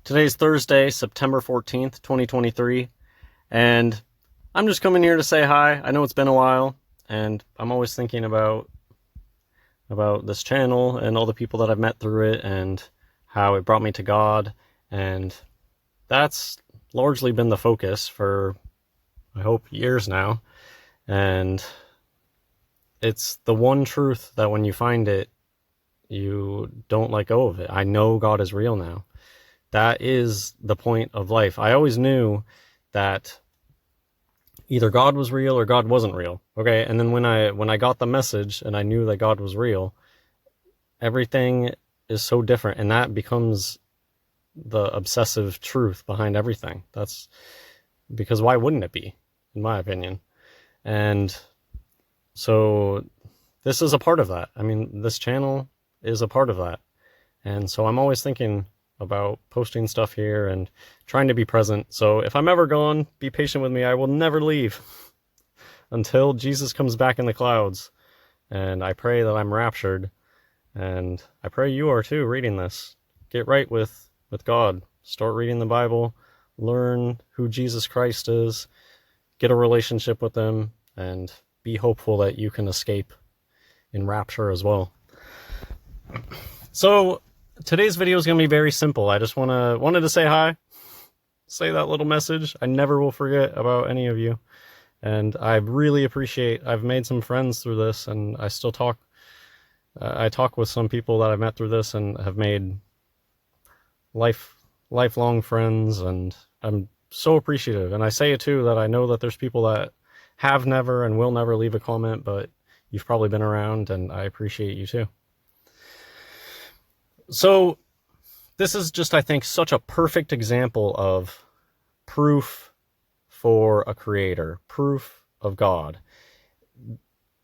Today's Thursday, September 14th, 2023, and I'm just coming here to say hi. I know it's been a while, and I'm always thinking about this channel and all the people that I've met through it and how it brought me to God, and that's largely been the focus for, I hope, years now. And it's the one truth that when you find it, you don't let go of it. I know God is real now. That is the point of life. I always knew that either God was real or God wasn't real. Okay, and then when I got the message and I knew that God was real, everything is so different, and that becomes the obsessive truth behind everything. That's because why wouldn't it be, in my opinion? And so this is a part of that. I mean, this channel is a part of that. And so I'm always thinking about posting stuff here and trying to be present. So if I'm ever gone, be patient with me. I will never leave until Jesus comes back in the clouds. And I pray that I'm raptured. And I pray you are too, reading this. Get right with God. Start reading the Bible. Learn who Jesus Christ is. Get a relationship with him. And be hopeful that you can escape in rapture as well. So today's video is going to be very simple. I just wanted to say hi, say that little message. I never will forget about any of you, and I really appreciate. I've made some friends through this, and I still talk. I talk with some people that I've met through this, and have made lifelong friends, and I'm so appreciative. And I say it too that I know that there's people that have never and will never leave a comment, but you've probably been around, and I appreciate you too. So this is just, I think, such a perfect example of proof for a creator, proof of God.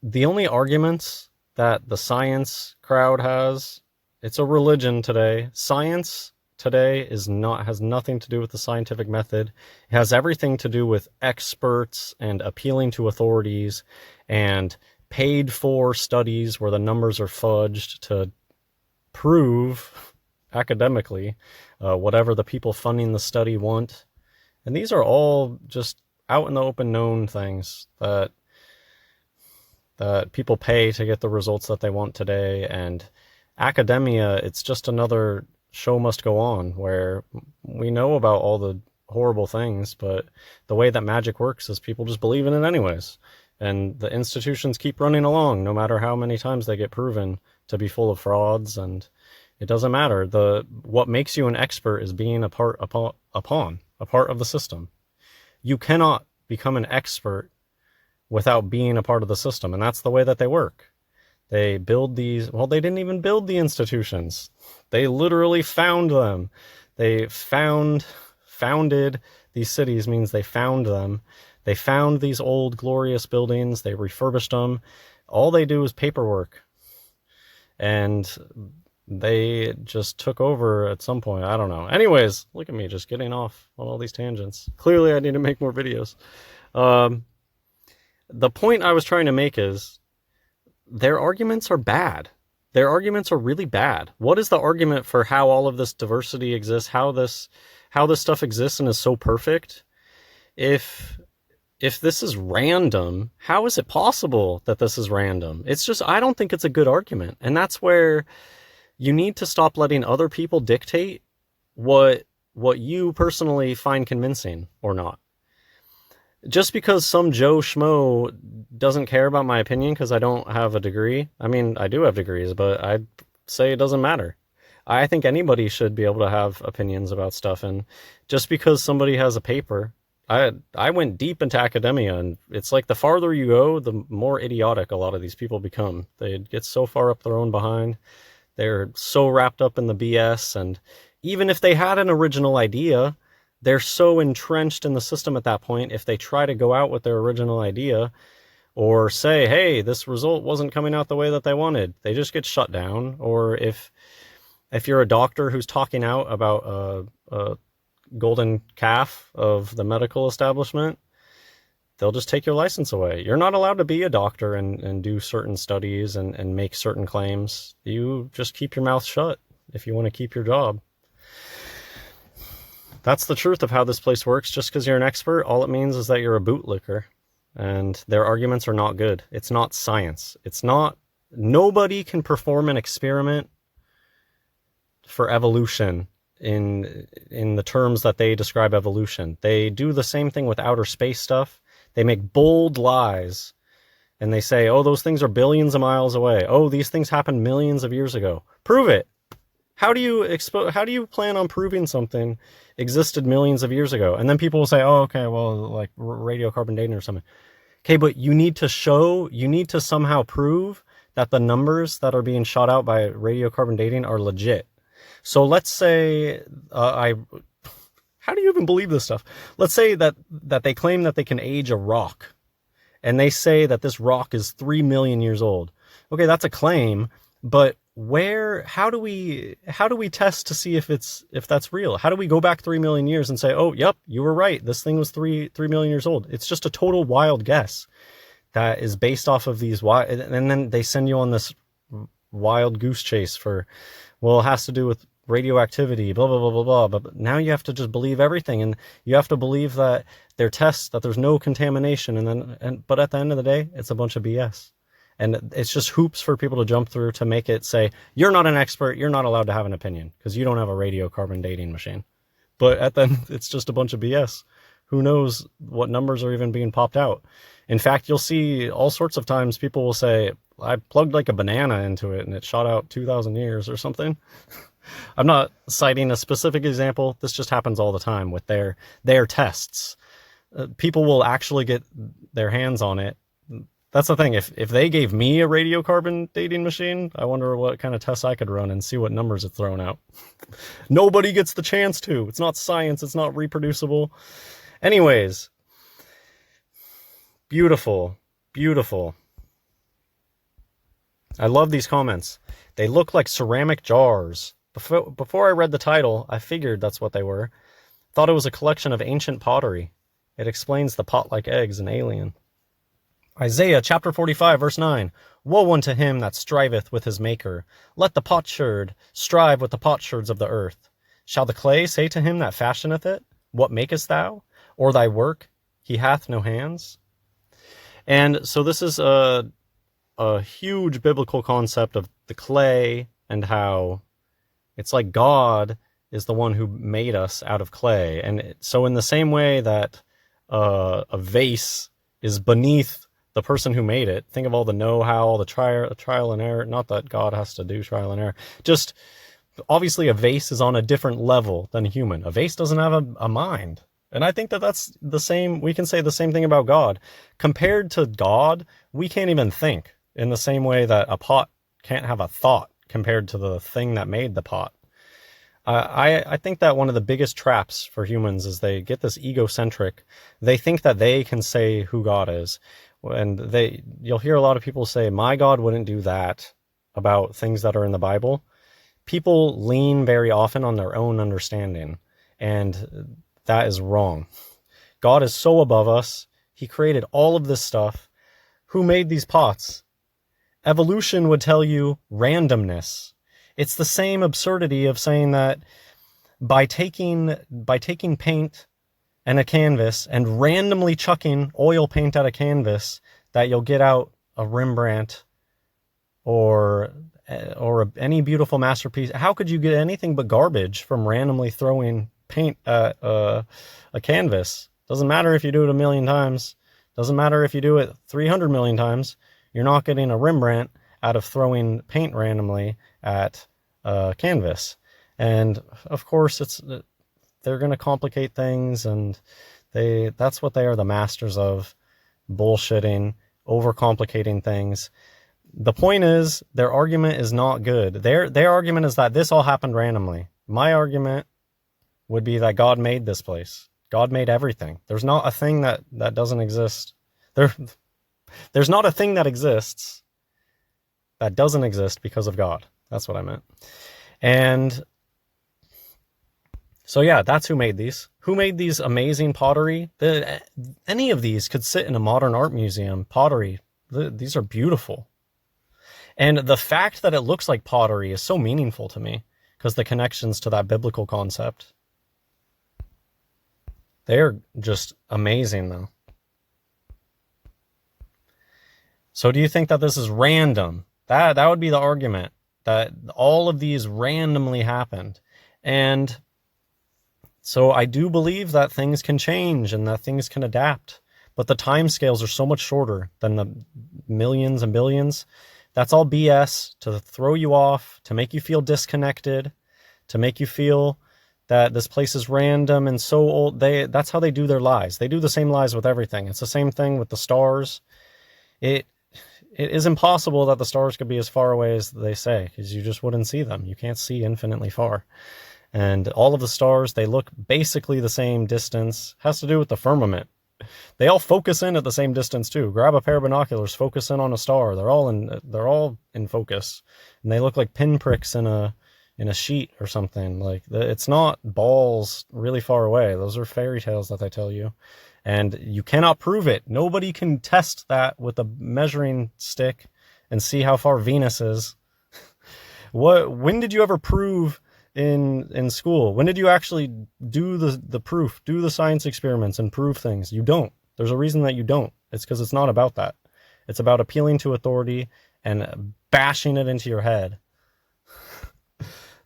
The only arguments that the science crowd has, it's a religion today. Science today has nothing to do with the scientific method. It has everything to do with experts and appealing to authorities and paid for studies where the numbers are fudged to prove academically whatever the people funding the study want. And these are all just out in the open known things that people pay to get the results that they want today. And academia, it's just another show must go on, where we know about all the horrible things, but the way that magic works is people just believe in it anyways. And the institutions keep running along, no matter how many times they get proven to be full of frauds, and it doesn't matter. What makes you an expert is being a part of the system. You cannot become an expert without being a part of the system, and that's the way that they work. They build these, well, they didn't even build the institutions. They literally found them. They founded these cities, means they found them. They found these old glorious buildings. They refurbished them. All they do is paperwork. And they just took over at some point. I don't know. Anyways, look at me just getting off on all these tangents. Clearly I need to make more videos. The point I was trying to make is their arguments are bad. Their arguments are really bad. What is the argument for how all of this diversity exists, how this stuff exists and is so perfect? If this is random, how is it possible that this is random? It's just, I don't think it's a good argument. And that's where you need to stop letting other people dictate what you personally find convincing or not. Just because some Joe Schmo doesn't care about my opinion because I don't have a degree. I mean, I do have degrees, but I'd say it doesn't matter. I think anybody should be able to have opinions about stuff. And just because somebody has a paper, I went deep into academia, and it's like the farther you go, the more idiotic a lot of these people become. They get so far up their own behind. They're so wrapped up in the BS, and even if they had an original idea, they're so entrenched in the system at that point. If they try to go out with their original idea or say, hey, this result wasn't coming out the way that they wanted, they just get shut down. Or if you're a doctor who's talking out about a golden calf of the medical establishment, they'll just take your license away. You're not allowed to be a doctor and do certain studies and make certain claims. You just keep your mouth shut if you want to keep your job. That's the truth of how this place works. Just because you're an expert, all it means is that you're a bootlicker. And their arguments are not good. It's not science. It's not... Nobody can perform an experiment for evolution in the terms that they describe evolution. They do the same thing with outer space stuff. They make bold lies. And they say, oh, those things are billions of miles away. Oh, these things happened millions of years ago. Prove it. How do you plan on proving something existed millions of years ago? And then people will say, oh, okay, well, like radiocarbon dating or something. Okay, but you need to somehow prove that the numbers that are being shot out by radiocarbon dating are legit. So let's say, how do you even believe this stuff? Let's say that they claim that they can age a rock. And they say that this rock is 3 million years old. Okay, that's a claim, but how do we test to see if that's real? How do we go back 3 million years and say, oh, yep, you were right. This thing was 3 million years old. It's just a total wild guess that is based off of these wild, and then they send you on this wild goose chase for, well, it has to do with radioactivity, blah, blah, blah, blah, blah. But now you have to just believe everything, and you have to believe that their tests, that there's no contamination, but at the end of the day, it's a bunch of BS. And it's just hoops for people to jump through to make it say, you're not an expert, you're not allowed to have an opinion, because you don't have a radiocarbon dating machine. But at the end, it's just a bunch of BS. Who knows what numbers are even being popped out? In fact, you'll see all sorts of times people will say, I plugged like a banana into it and it shot out 2,000 years or something. I'm not citing a specific example. This just happens all the time with their tests. People will actually get their hands on it. That's the thing. If they gave me a radiocarbon dating machine, I wonder what kind of tests I could run and see what numbers it's thrown out. Nobody gets the chance to. It's not science. It's not reproducible. Anyways, beautiful, beautiful. I love these comments. They look like ceramic jars. Before I read the title, I figured that's what they were. Thought it was a collection of ancient pottery. It explains the pot-like eggs in Alien. Isaiah chapter 45 verse 9. Woe unto him that striveth with his maker. Let the potsherd strive with the potsherds of the earth. Shall the clay say to him that fashioneth it, what makest thou? Or thy work, he hath no hands? And so this is a huge biblical concept of the clay and how it's like God is the one who made us out of clay. And so in the same way that a vase is beneath the person who made it, think of all the know-how, all the trial and error. Not that God has to do trial and error. Just obviously a vase is on a different level than a human. A vase doesn't have a mind. And I think that that's the same. We can say the same thing about God. Compared to God, we can't even think in the same way that a pot can't have a thought compared to the thing that made the pot. I think that one of the biggest traps for humans is they get this egocentric. They think that they can say who God is. And you'll hear a lot of people say, my God wouldn't do that about things that are in the Bible. People lean very often on their own understanding, and that is wrong. God is so above us. He created all of this stuff. Who made these pots? Evolution would tell you randomness. It's the same absurdity of saying that by taking paint and a canvas and randomly chucking oil paint at a canvas, that you'll get out a Rembrandt or any beautiful masterpiece. How could you get anything but garbage from randomly throwing paint at a canvas? Doesn't matter if you do it 1 million times. Doesn't matter if you do it 300 million times. You're not getting a Rembrandt out of throwing paint randomly at a canvas. And of course, they're going to complicate things, and that's what they are the masters of, bullshitting, overcomplicating things. The point is, their argument is not good. Their argument is that this all happened randomly. My argument would be that God made this place. God made everything. There's not a thing that doesn't exist. There's not a thing that exists that doesn't exist because of God. That's what I meant. And so yeah, that's who made these. Who made these amazing pottery? Any of these could sit in a modern art museum. Pottery. These are beautiful. And the fact that it looks like pottery is so meaningful to me, because the connections to that biblical concept. They are just amazing, though. So do you think that this is random? That would be the argument, that all of these randomly happened. And so I do believe that things can change and that things can adapt, but the timescales are so much shorter than the millions and billions. That's all BS to throw you off, to make you feel disconnected, to make you feel that this place is random and so old. That's how they do their lies. They do the same lies with everything. It's the same thing with the stars. It is impossible that the stars could be as far away as they say, because you just wouldn't see them. You can't see infinitely far. And all of the stars, they look basically the same distance. Has to do with the firmament. They all focus in at the same distance too. Grab a pair of binoculars, focus in on a star. They're all in focus, and they look like pinpricks in a sheet or something. Like, it's not balls really far away. Those are fairy tales that they tell you. And you cannot prove it. Nobody can test that with a measuring stick and see how far Venus is. When did you ever prove in school? When did you actually do the proof, do the science experiments and prove things? You don't. There's a reason that you don't. It's because it's not about that. It's about appealing to authority and bashing it into your head.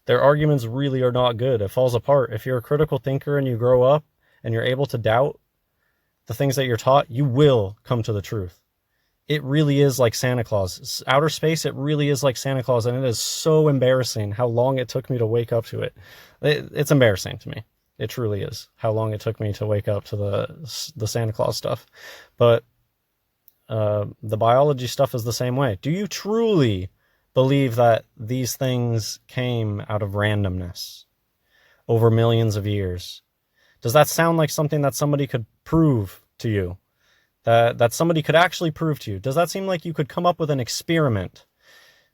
Their arguments really are not good. It falls apart. If you're a critical thinker and you grow up and you're able to doubt the things that you're taught, you will come to the truth. It really is like Santa Claus. Outer space, it really is like Santa Claus, and it is so embarrassing how long it took me to wake up to it. It's embarrassing to me. It truly is how long it took me to wake up to the Santa Claus stuff. But the biology stuff is the same way. Do you truly believe that these things came out of randomness over millions of years? Does that sound like something that somebody could prove to you? That somebody could actually prove to you? Does that seem like you could come up with an experiment?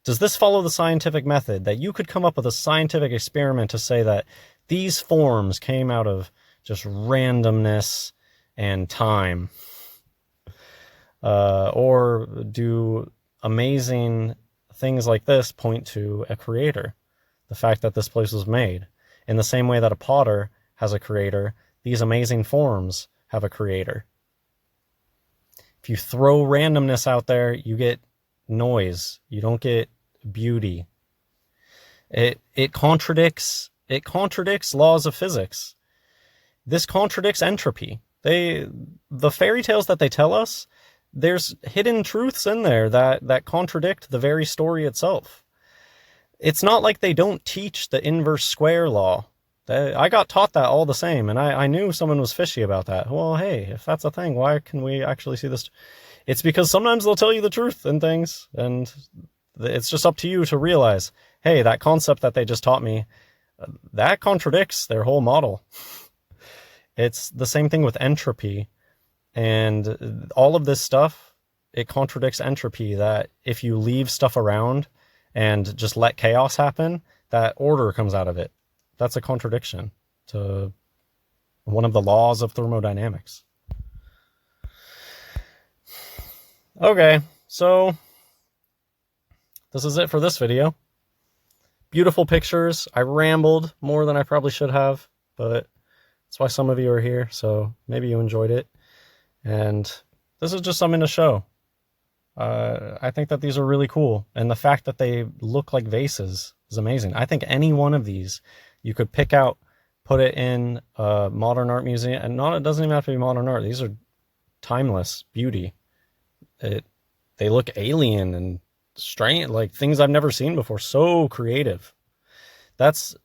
Does this follow the scientific method, that you could come up with a scientific experiment to say that these forms came out of just randomness and time? Or do amazing things like this point to a creator? The fact that this place was made. In the same way that a potter has a creator, these amazing forms have a creator. If you throw randomness out there, you get noise. You don't get beauty. It contradicts laws of physics. This contradicts entropy. The fairy tales that they tell us, there's hidden truths in there that contradict the very story itself. It's not like they don't teach the inverse square law. I got taught that all the same, and I knew someone was fishy about that. Well, hey, if that's a thing, why can we actually see this? It's because sometimes they'll tell you the truth in things, and it's just up to you to realize, hey, that concept that they just taught me, that contradicts their whole model. It's the same thing with entropy, and all of this stuff, it contradicts entropy, that if you leave stuff around and just let chaos happen, that order comes out of it. That's a contradiction to one of the laws of thermodynamics. Okay, so this is it for this video. Beautiful pictures. I rambled more than I probably should have, but that's why some of you are here, so maybe you enjoyed it. And this is just something to show. I think that these are really cool, and the fact that they look like vases is amazing. I think any one of these you could pick out, put it in a modern art museum, and it doesn't even have to be modern art. These are timeless beauty. They look alien and strange, like things I've never seen before. So creative. It's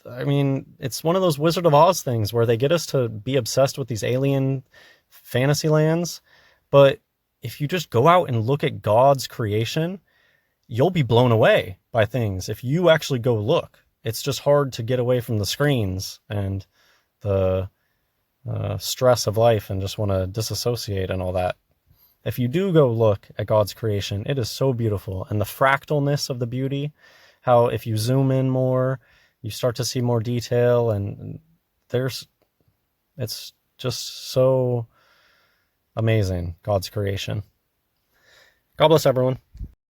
one of those Wizard of Oz things where they get us to be obsessed with these alien fantasy lands, but if you just go out and look at God's creation, you'll be blown away by things if you actually go look. It's just hard to get away from the screens and the stress of life and just want to disassociate and all that. If you do go look at God's creation, it is so beautiful. And the fractalness of the beauty, how if you zoom in more, you start to see more detail, and it's just so amazing, God's creation. God bless everyone.